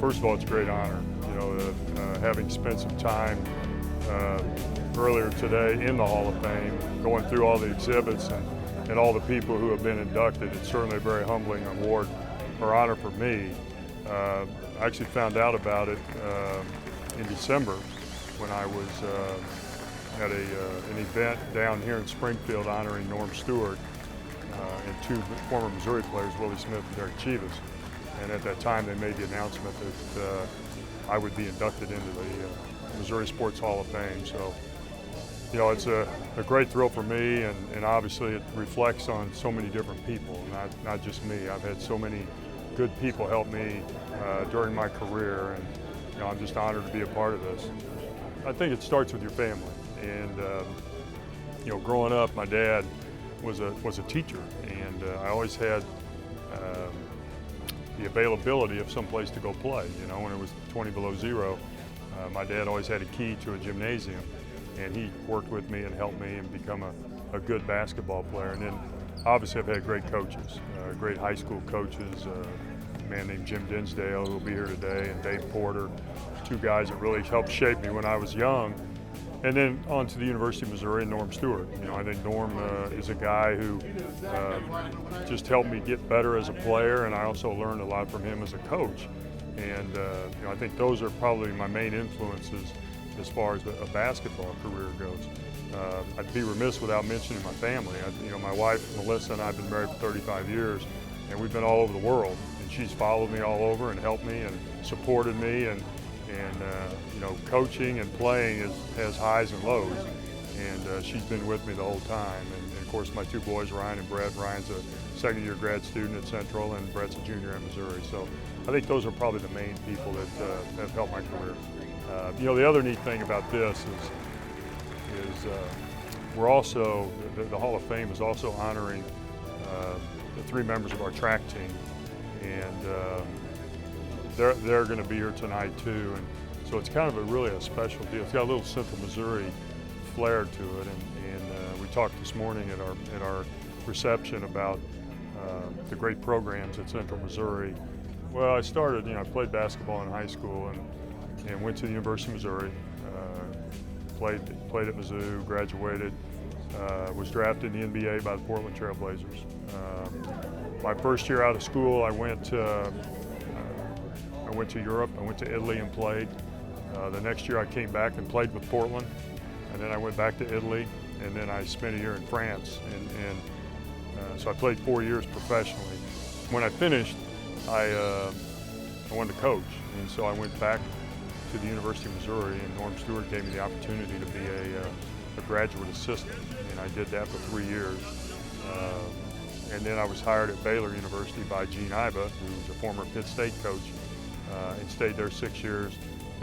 first of all, it's a great honor. You know, having spent some time earlier today in the Hall of Fame, going through all the exhibits and all the people who have been inducted, it's certainly a very humbling award or honor for me. I actually found out about it in December when I was at an event down here in Springfield honoring Norm Stewart and two former Missouri players, Willie Smith and Derek Chivas. And at that time they made the announcement that I would be inducted into the Missouri Sports Hall of Fame. So, you know, it's a great thrill for me, and obviously it reflects on so many different people, not just me. I've had so many good people help me during my career, and you know, I'm just honored to be a part of this. I think it starts with your family, and you know, growing up, my dad was a teacher, and I always had the availability of some place to go play. You know, when it was 20 below zero, my dad always had a key to a gymnasium, and he worked with me and helped me and become a good basketball player. And then obviously I've had great coaches, great high school coaches, a man named Jim Dinsdale who will be here today, and Dave Porter, two guys that really helped shape me when I was young. And then on to the University of Missouri and Norm Stewart. You know, I think Norm is a guy who just helped me get better as a player, and I also learned a lot from him as a coach. And you know, I think those are probably my main influences as far as a basketball career goes. I'd be remiss without mentioning my family. You know, my wife, Melissa, and I have been married for 35 years, and we've been all over the world. And she's followed me all over and helped me and supported me. And you know, coaching and playing has highs and lows, and she's been with me the whole time. And of course, my two boys, Ryan and Brett. Ryan's a second-year grad student at Central, and Brett's a junior at Missouri. So I think those are probably the main people that have helped my career. You know, the other neat thing about this is we're also, the Hall of Fame is also honoring the three members of our track team, and they're going to be here tonight too, and so it's kind of really a special deal. It's got a little Central Missouri flair to it, and we talked this morning at our reception about the great programs at Central Missouri. Well, I started, you know, I played basketball in high school and went to the University of Missouri, played at Mizzou, graduated, was drafted in the NBA by the Portland Trail Blazers. My first year out of school, I went to Europe. I went to Italy and played. The next year I came back and played with Portland, and then I went back to Italy, and then I spent a year in France, and so I played 4 years professionally. When I finished, I wanted to coach, and so I went back to the University of Missouri, and Norm Stewart gave me the opportunity to be a graduate assistant, and I did that for 3 years. And then I was hired at Baylor University by Gene Iba, who was a former Pitt State coach, and stayed there 6 years.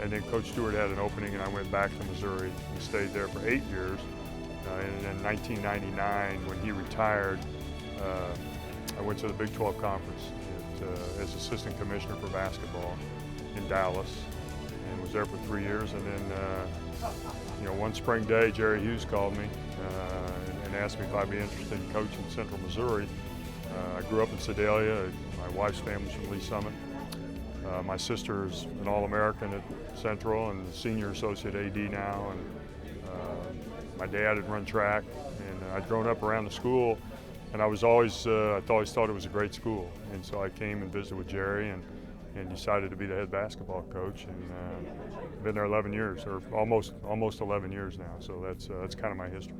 And then Coach Stewart had an opening, and I went back to Missouri and stayed there for 8 years. And in 1999, when he retired, I went to the Big 12 Conference as assistant commissioner for basketball in Dallas, and was there for 3 years. And then, you know, one spring day, Jerry Hughes called me and asked me if I'd be interested in coaching Central Missouri. I grew up in Sedalia. My wife's family's from Lee Summit. My sister's an All-American at Central and a senior associate AD now. And my dad had run track, and I'd grown up around the school, and I was always thought it was a great school. And so I came and visited with Jerry and decided to be the head basketball coach, and been there 11 years, or almost 11 years now. So that's kind of my history.